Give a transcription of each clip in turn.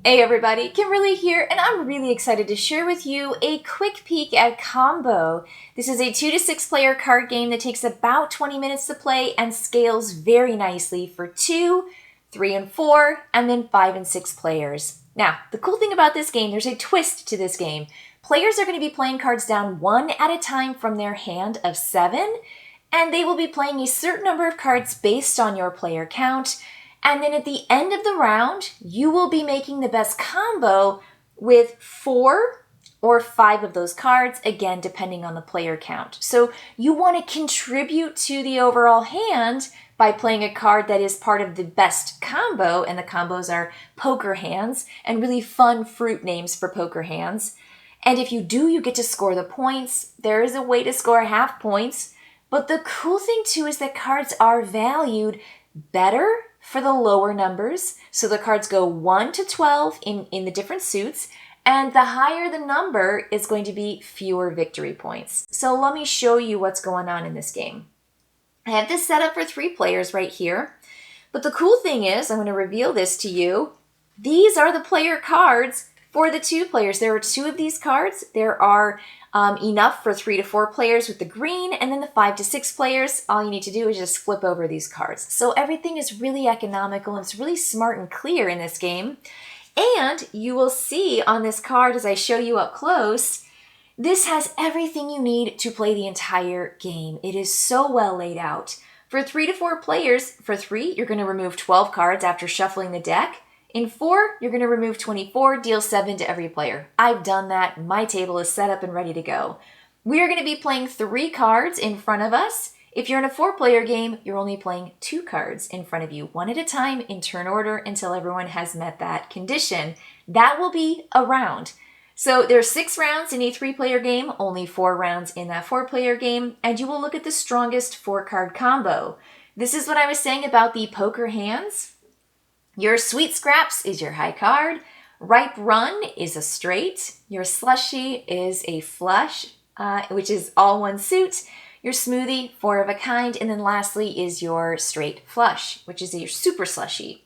Hey everybody, Kimberly here, and I'm really excited to share with you a quick peek at Combo. This is a 2 to 6 player card game that takes about 20 minutes to play and scales very nicely for 2, 3 and 4, and then 5 and 6 players. Now, the cool thing about this game, there's a twist to this game. Players are going to be playing cards down one at a time from their hand of 7, and they will be playing a certain number of cards based on your player count. And then at the end of the round, you will be making the best combo with 4 or 5 of those cards, again, depending on the player count. So you want to contribute to the overall hand by playing a card that is part of the best combo, and the combos are poker hands and really fun fruit names for poker hands. And if you do, you get to score the points. There is a way to score half points, but the cool thing too is that cards are valued better for the lower numbers. So the cards go 1 to 12 in the different suits, and the higher the number is going to be fewer victory points. So let me show you what's going on in this game. I have this set up for 3 players right here, but the cool thing is, I'm going to reveal this to you, these are the player cards for the 2 players. There are 2 of these cards. There are enough for 3 to 4 players with the green, and then the 5 to 6 players, all you need to do is just flip over these cards. So everything is really economical and it's really smart and clear in this game. And you will see on this card as I show you up close, this has everything you need to play the entire game. It is so well laid out. For 3 to 4 players, for 3, you're going to remove 12 cards after shuffling the deck. In 4, you're going to remove 24, deal 7 to every player. I've done that. My table is set up and ready to go. We are going to be playing 3 cards in front of us. If you're in a 4-player game, you're only playing 2 cards in front of you, one at a time in turn order until everyone has met that condition. That will be a round. So there's 6 rounds in a 3-player game, only 4 rounds in that 4-player game, and you will look at the strongest 4-card combo. This is what I was saying about the poker hands. Your Sweet Scraps is your high card. Ripe Run is a straight. Your Slushy is a flush, which is all one suit. Your Smoothie, 4 of a kind. And then lastly is your Straight Flush, which is your Super Slushy.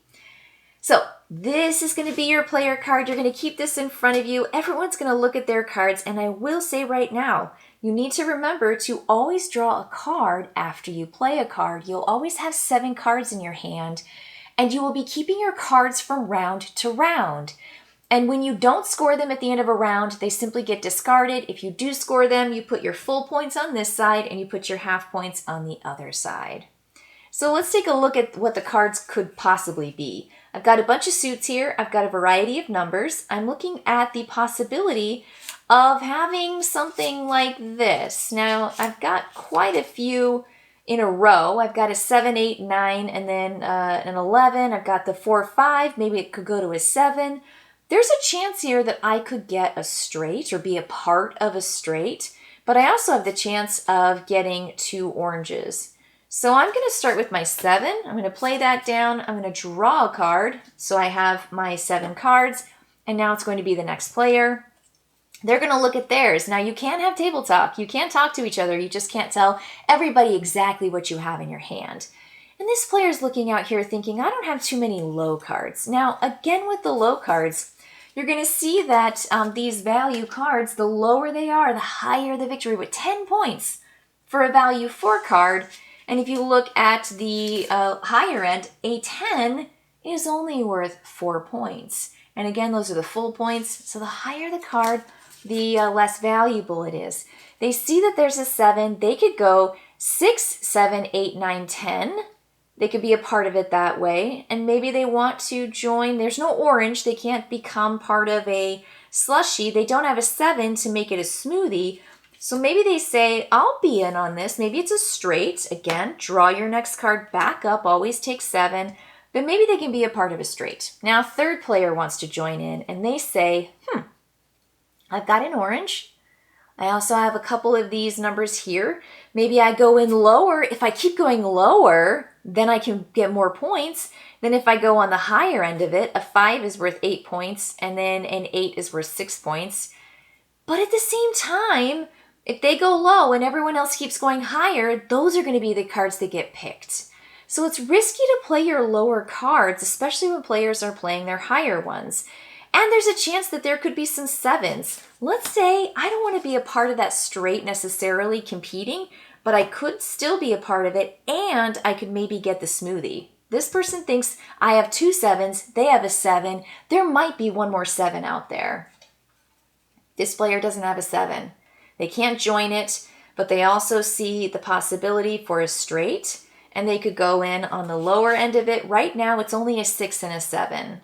So this is going to be your player card. You're going to keep this in front of you. Everyone's going to look at their cards. And I will say right now, you need to remember to always draw a card after you play a card. You'll always have 7 cards in your hand. And you will be keeping your cards from round to round. And when you don't score them at the end of a round, they simply get discarded. If you do score them, you put your full points on this side and you put your half points on the other side. So let's take a look at what the cards could possibly be. I've got a bunch of suits here. I've got a variety of numbers. I'm looking at the possibility of having something like this. Now, I've got quite a few in a row. I've got a 7, 8, 9, and then an 11. I've got the 4, 5. Maybe it could go to a 7. There's a chance here that I could get a straight or be a part of a straight, but I also have the chance of getting 2 oranges. So I'm going to start with my 7. I'm going to play that down. I'm going to draw a card. So I have my 7 cards, and now it's going to be the next player. They're going to look at theirs. Now, you can have table talk. You can talk to each other. You just can't tell everybody exactly what you have in your hand. And this player's looking out here thinking, I don't have too many low cards. Now, again, with the low cards, you're going to see that these value cards, the lower they are, the higher the victory, with 10 points for a value 4 card. And if you look at the higher end, a 10 is only worth 4 points. And again, those are the full points. So the higher the card, the less valuable it is. They see that there's a 7. They could go 6, 7, 8, 9, 10. They could be a part of it that way. And maybe they want to join. There's no orange. They can't become part of a slushy. They don't have a 7 to make it a smoothie. So maybe they say, I'll be in on this. Maybe it's a straight. Again, draw your next card back up. Always take 7. But maybe they can be a part of a straight. Now, a third player wants to join in. And they say, I've got an orange. I also have a couple of these numbers here. Maybe I go in lower. If I keep going lower, then I can get more points. Then if I go on the higher end of it, a 5 is worth 8 points, and then an 8 is worth 6 points. But at the same time, if they go low and everyone else keeps going higher, those are going to be the cards that get picked. So it's risky to play your lower cards, especially when players are playing their higher ones. And there's a chance that there could be some 7s. Let's say I don't want to be a part of that straight necessarily competing, but I could still be a part of it, and I could maybe get the smoothie. This person thinks I have 2 7s, they have a 7. There might be one more 7 out there. This player doesn't have a 7. They can't join it, but they also see the possibility for a straight, and they could go in on the lower end of it. Right now, it's only a 6 and a 7.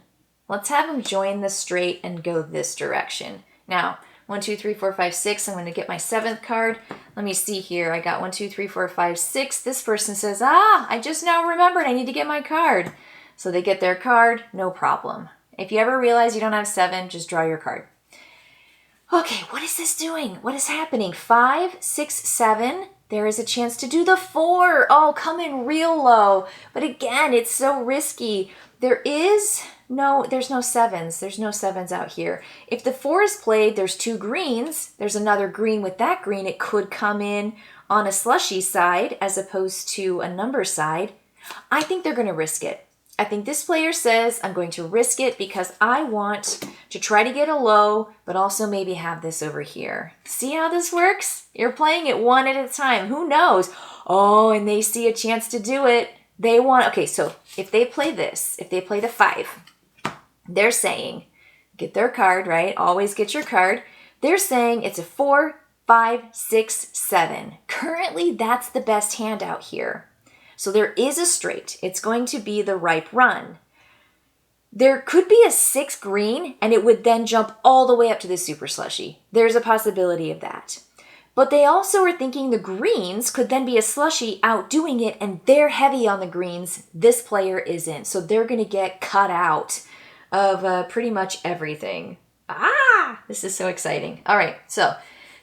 Let's have them join the straight and go this direction. Now, 1, 2, 3, 4, 5, 6. I'm going to get my 7th card. Let me see here. I got 1, 2, 3, 4, 5, 6. This person says, I just now remembered I need to get my card. So they get their card, no problem. If you ever realize you don't have 7, just draw your card. Okay, what is this doing? What is happening? 5, 6, 7. There is a chance to do the 4. Oh, come in real low. But again, it's so risky. There's no 7s. There's no 7s out here. If the 4 is played, there's 2 greens. There's another green with that green. It could come in on a slushy side as opposed to a number side. I think they're going to risk it. I think this player says, I'm going to risk it because I want to try to get a low, but also maybe have this over here. See how this works? You're playing it one at a time. Who knows? Oh, and they see a chance to do it. They want, okay, so if they play this, if they play the 5, they're saying, get their card, right? Always get your card. They're saying it's a 4, 5, 6, 7. Currently, that's the best hand out here. So there is a straight. It's going to be the ripe run. There could be a 6 green, and it would then jump all the way up to the super slushy. There's a possibility of that. But they also are thinking the greens could then be a slushy outdoing it, and they're heavy on the greens. This player isn't. So they're going to get cut out of pretty much everything. This is so exciting. All right, so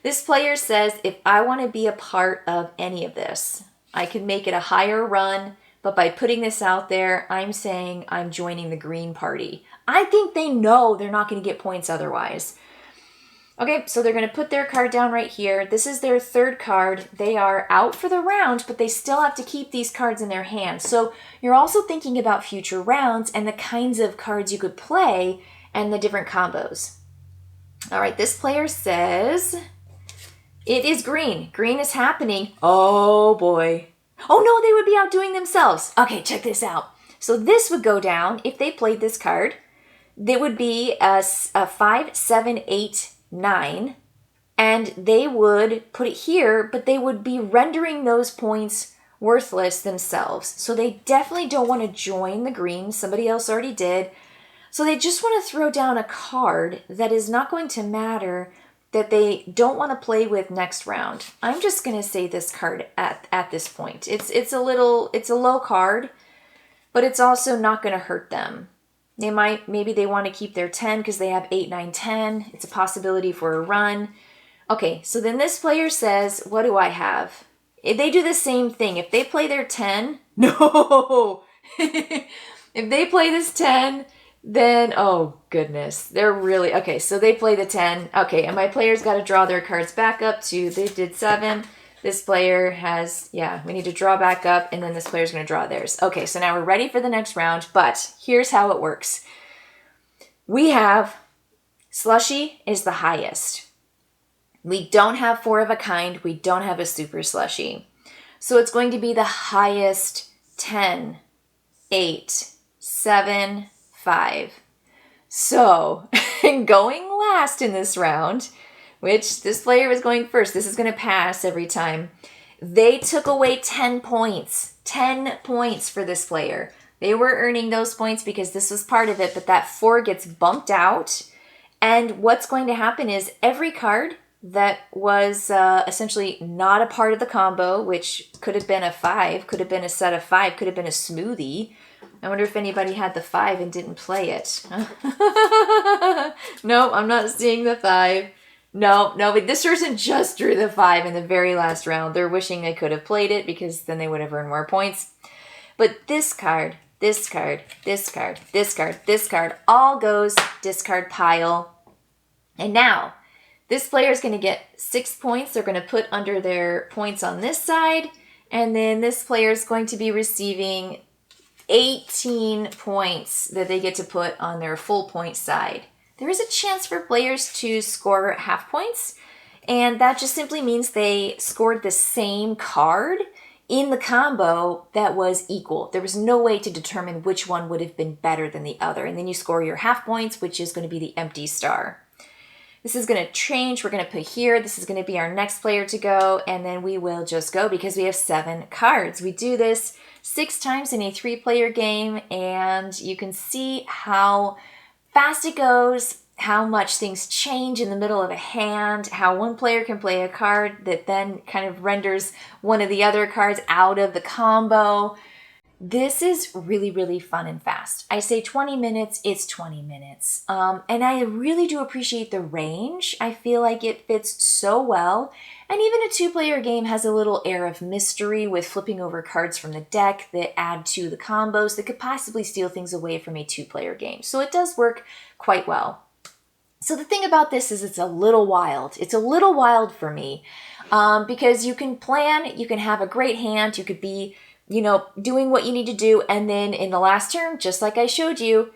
this player says, if I want to be a part of any of this, I can make it a higher run, but by putting this out there, I'm saying I'm joining the green party. I think they know they're not going to get points otherwise. Okay, so they're going to put their card down right here. This is their 3rd card. They are out for the round, but they still have to keep these cards in their hands. So you're also thinking about future rounds and the kinds of cards you could play and the different combos. All right, this player says it is green. Green is happening. Oh boy. Oh no, they would be outdoing themselves. Okay, check this out. So this would go down if they played this card. There would be a 5, 7, 8, 9, and they would put it here, but they would be rendering those points worthless themselves. So they definitely don't want to join the green. Somebody else already did. So they just want to throw down a card that is not going to matter, that they don't want to play with next round. I'm just going to say this card at this point. It's a low card, but it's also not going to hurt them. Maybe they want to keep their 10 because they have 8, 9, 10. It's a possibility for a run. Okay, so then this player says, what do I have? If they do the same thing, if they play their 10, no! If they play this 10, then, oh goodness, they're really, okay, so they play the 10. Okay, and my player's got to draw their cards back up to, they did 7. This player has, we need to draw back up, and then this player's going to draw theirs. Okay, so now we're ready for the next round, but here's how it works. We have slushy is the highest. We don't have 4 of a kind. We don't have a super slushy. So it's going to be the highest 10, 8, 7, 5. So going last in this round, which this player is going first, this is going to pass every time. They took away 10 points. 10 points for this player. They were earning those points because this was part of it, but that 4 gets bumped out. And what's going to happen is every card that was essentially not a part of the combo, which could have been a 5, could have been a set of 5, could have been a smoothie. I wonder if anybody had the 5 and didn't play it. No, I'm not seeing the 5. No, but this person just drew the 5 in the very last round. They're wishing they could have played it because then they would have earned more points. But this card, this card, this card, this card, this card, all goes discard pile. And now, this player is going to get 6 points. They're going to put under their points on this side. And then this player is going to be receiving 18 points that they get to put on their full point side. there is a chance for players to score half points, and that just simply means they scored the same card in the combo that was equal. There was no way to determine which one would have been better than the other, and then you score your half points, which is going to be the empty star. This is going to change. We're going to put here. This is going to be our next player to go, and then we will just go because we have 7 cards. We do this 6 times in a 3-player game, and you can see how fast it goes, how much things change in the middle of a hand, how one player can play a card that then kind of renders one of the other cards out of the combo. This is really, really fun and fast. I say 20 minutes, it's 20 minutes. And I really do appreciate the range. I feel like it fits so well. And even a 2-player game has a little air of mystery with flipping over cards from the deck that add to the combos that could possibly steal things away from a 2-player game. So it does work quite well. So the thing about this is it's a little wild. It's a little wild for me because you can plan, you can have a great hand, you could be doing what you need to do. And then in the last turn, just like I showed you,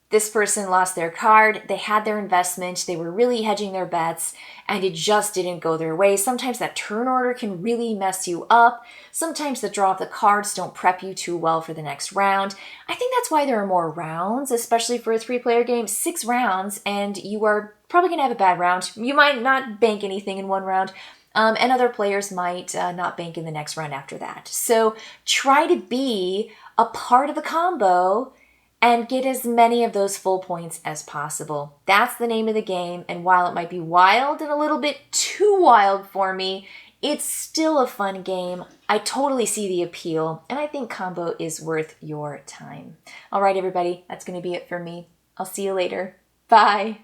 this person lost their card. They had their investment. They were really hedging their bets and it just didn't go their way. Sometimes that turn order can really mess you up. Sometimes the draw of the cards don't prep you too well for the next round. I think that's why there are more rounds, especially for a 3-player game, 6 rounds, and you are probably going to have a bad round. You might not bank anything in one round. And other players might not bank in the next round after that. So try to be a part of the combo and get as many of those full points as possible. That's the name of the game. And while it might be wild and a little bit too wild for me, it's still a fun game. I totally see the appeal. And I think combo is worth your time. All right, everybody, that's going to be it for me. I'll see you later. Bye.